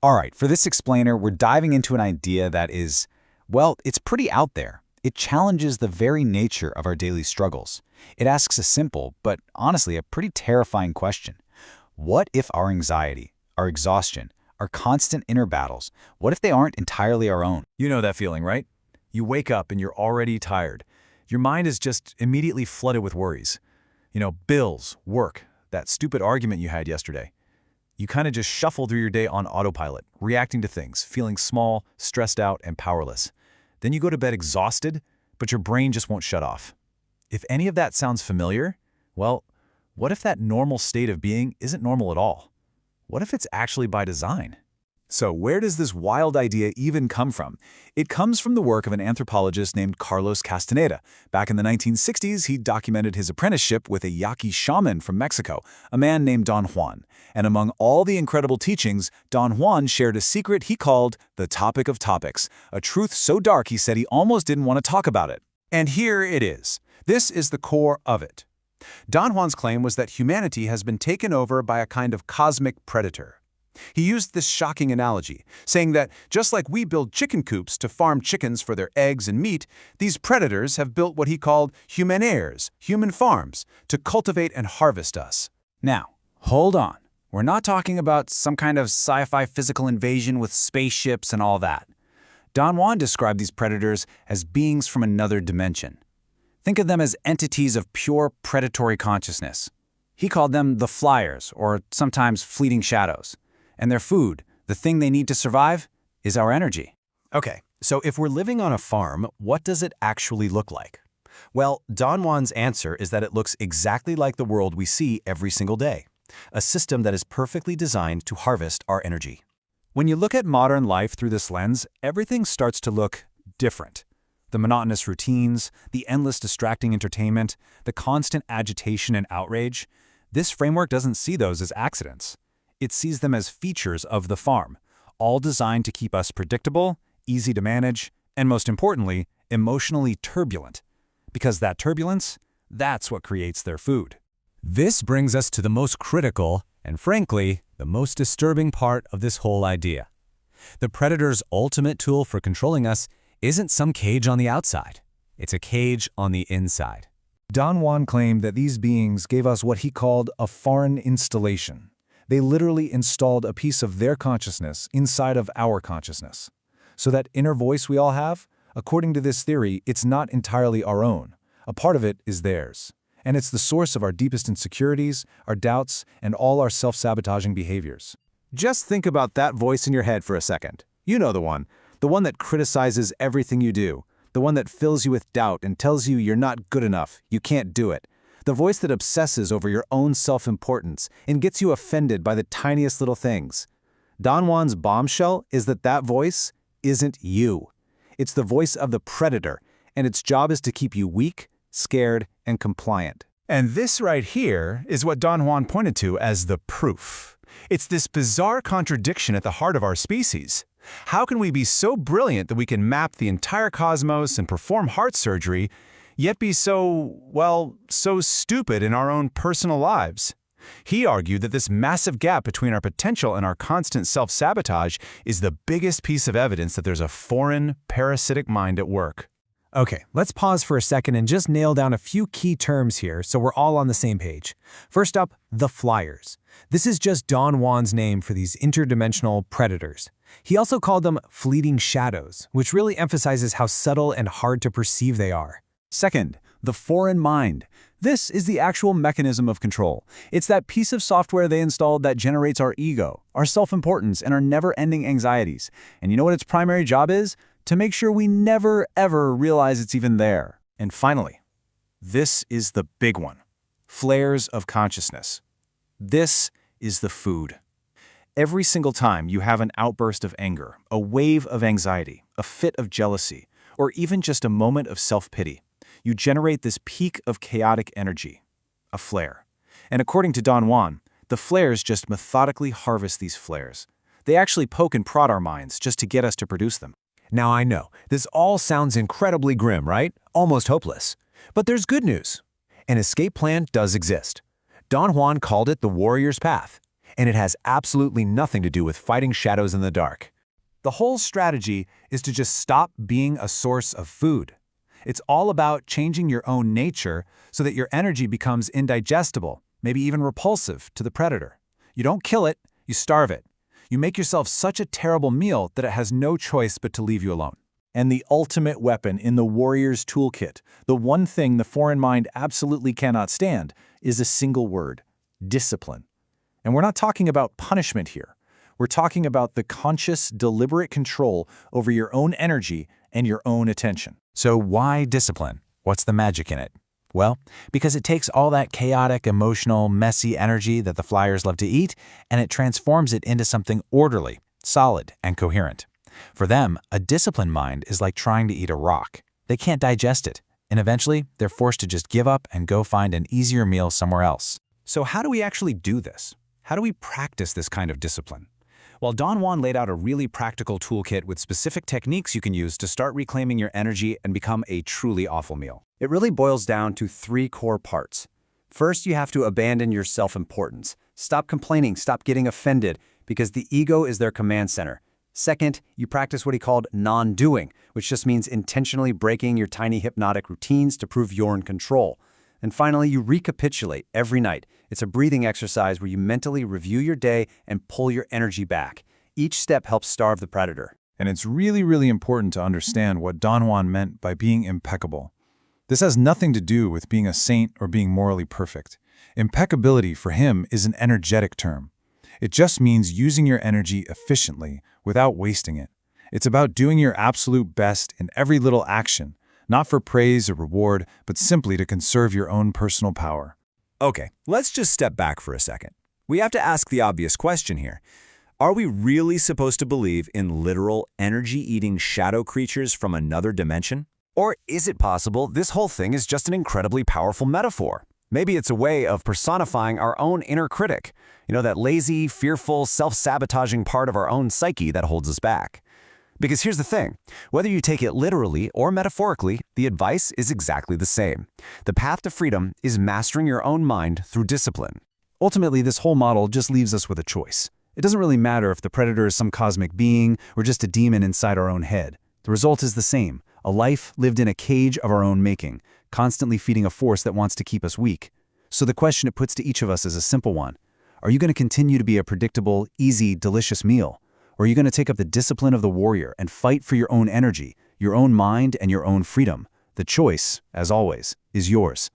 All right, for this explainer, we're diving into an idea that is, well, it's pretty out there. It challenges the very nature of our daily struggles. It asks a simple, but honestly, a pretty terrifying question. What if our anxiety, our exhaustion, our constant inner battles, what if they aren't entirely our own? You know that feeling, right? You wake up and you're already tired. Your mind is just immediately flooded with worries. Bills, work, that stupid argument you had yesterday. You kind of just shuffle through your day on autopilot, reacting to things, feeling small, stressed out, and powerless. Then you go to bed exhausted, but your brain just won't shut off. If any of that sounds familiar, well, what if that normal state of being isn't normal at all? What if it's actually by design? So where does this wild idea even come from? It comes from the work of an anthropologist named Carlos Castaneda. Back in the 1960s, he documented his apprenticeship with a Yaqui shaman from Mexico, a man named Don Juan. And among all the incredible teachings, Don Juan shared a secret he called the topic of topics, a truth so dark he said he almost didn't want to talk about it. And here it is. This is the core of it. Don Juan's claim was that humanity has been taken over by a kind of cosmic predator. He used this shocking analogy, saying that just like we build chicken coops to farm chickens for their eggs and meat, these predators have built what he called humaneres, human farms, to cultivate and harvest us. Now, hold on. We're not talking about some kind of sci-fi physical invasion with spaceships and all that. Don Juan described these predators as beings from another dimension. Think of them as entities of pure predatory consciousness. He called them the flyers, or sometimes fleeting shadows. And their food, the thing they need to survive, is our energy. Okay, so if we're living on a farm, what does it actually look like? Well, Don Juan's answer is that it looks exactly like the world we see every single day, a system that is perfectly designed to harvest our energy. When you look at modern life through this lens, everything starts to look different. The monotonous routines, the endless distracting entertainment, the constant agitation and outrage, this framework doesn't see those as accidents. It sees them as features of the farm, all designed to keep us predictable, easy to manage, and most importantly, emotionally turbulent. Because that turbulence, that's what creates their food. This brings us to the most critical, and frankly, the most disturbing part of this whole idea. The predator's ultimate tool for controlling us isn't some cage on the outside. It's a cage on the inside. Don Juan claimed that these beings gave us what he called a foreign installation. They literally installed a piece of their consciousness inside of our consciousness. So that inner voice we all have, according to this theory, it's not entirely our own. A part of it is theirs. And it's the source of our deepest insecurities, our doubts, and all our self-sabotaging behaviors. Just think about that voice in your head for a second. You know the one that criticizes everything you do, the one that fills you with doubt and tells you you're not good enough, you can't do it. The voice that obsesses over your own self-importance and gets you offended by the tiniest little things. Don Juan's bombshell is that voice isn't you. It's the voice of the predator, and its job is to keep you weak, scared, and compliant. And this right here is what Don Juan pointed to as the proof. It's this bizarre contradiction at the heart of our species. How can we be so brilliant that we can map the entire cosmos and perform heart surgery, yet be so stupid in our own personal lives? He argued that this massive gap between our potential and our constant self-sabotage is the biggest piece of evidence that there's a foreign, parasitic mind at work. Okay, let's pause for a second and just nail down a few key terms here so we're all on the same page. First up, the flyers. This is just Don Juan's name for these interdimensional predators. He also called them fleeting shadows, which really emphasizes how subtle and hard to perceive they are. Second, the foreign mind. This is the actual mechanism of control. It's that piece of software they installed that generates our ego, our self-importance, and our never-ending anxieties. And you know what its primary job is? To make sure we never, ever realize it's even there. And finally, this is the big one. Flares of consciousness. This is the food. Every single time you have an outburst of anger, a wave of anxiety, a fit of jealousy, or even just a moment of self-pity, you generate this peak of chaotic energy, a flare. And according to Don Juan, the flares just methodically harvest these flares. They actually poke and prod our minds just to get us to produce them. Now I know, this all sounds incredibly grim, right? Almost hopeless. But there's good news. An escape plan does exist. Don Juan called it the warrior's path. and it has absolutely nothing to do with fighting shadows in the dark. The whole strategy is to just stop being a source of food. It's all about changing your own nature so that your energy becomes indigestible, maybe even repulsive to the predator. You don't kill it, you starve it. You make yourself such a terrible meal that it has no choice but to leave you alone. And the ultimate weapon in the warrior's toolkit, the one thing the foreign mind absolutely cannot stand, is a single word: discipline. And we're not talking about punishment here. We're talking about the conscious, deliberate control over your own energy and your own attention. So why discipline? What's the magic in it? Well, because it takes all that chaotic, emotional, messy energy that the flyers love to eat, and it transforms it into something orderly, solid, and coherent. For them, a disciplined mind is like trying to eat a rock. They can't digest it, and eventually they're forced to just give up and go find an easier meal somewhere else. So how do we actually do this? How do we practice this kind of discipline? Well, Don Juan laid out a really practical toolkit with specific techniques you can use to start reclaiming your energy and become a truly awful meal. It really boils down to 3 core parts. First, you have to abandon your self-importance. Stop complaining, stop getting offended, because the ego is their command center. Second, you practice what he called non-doing, which just means intentionally breaking your tiny hypnotic routines to prove you're in control. And finally, you recapitulate every night. It's a breathing exercise where you mentally review your day and pull your energy back. Each step helps starve the predator. And it's really, really important to understand what Don Juan meant by being impeccable. This has nothing to do with being a saint or being morally perfect. Impeccability for him is an energetic term. It just means using your energy efficiently without wasting it. It's about doing your absolute best in every little action, not for praise or reward, but simply to conserve your own personal power. Okay, let's just step back for a second. We have to ask the obvious question here. Are we really supposed to believe in literal energy-eating shadow creatures from another dimension? Or is it possible this whole thing is just an incredibly powerful metaphor? Maybe it's a way of personifying our own inner critic, that lazy, fearful, self-sabotaging part of our own psyche that holds us back. Because here's the thing, whether you take it literally or metaphorically, the advice is exactly the same. The path to freedom is mastering your own mind through discipline. Ultimately, this whole model just leaves us with a choice. It doesn't really matter if the predator is some cosmic being or just a demon inside our own head. The result is the same, a life lived in a cage of our own making, constantly feeding a force that wants to keep us weak. So the question it puts to each of us is a simple one. Are you going to continue to be a predictable, easy, delicious meal? Or are you going to take up the discipline of the warrior and fight for your own energy, your own mind, and your own freedom? The choice, as always, is yours.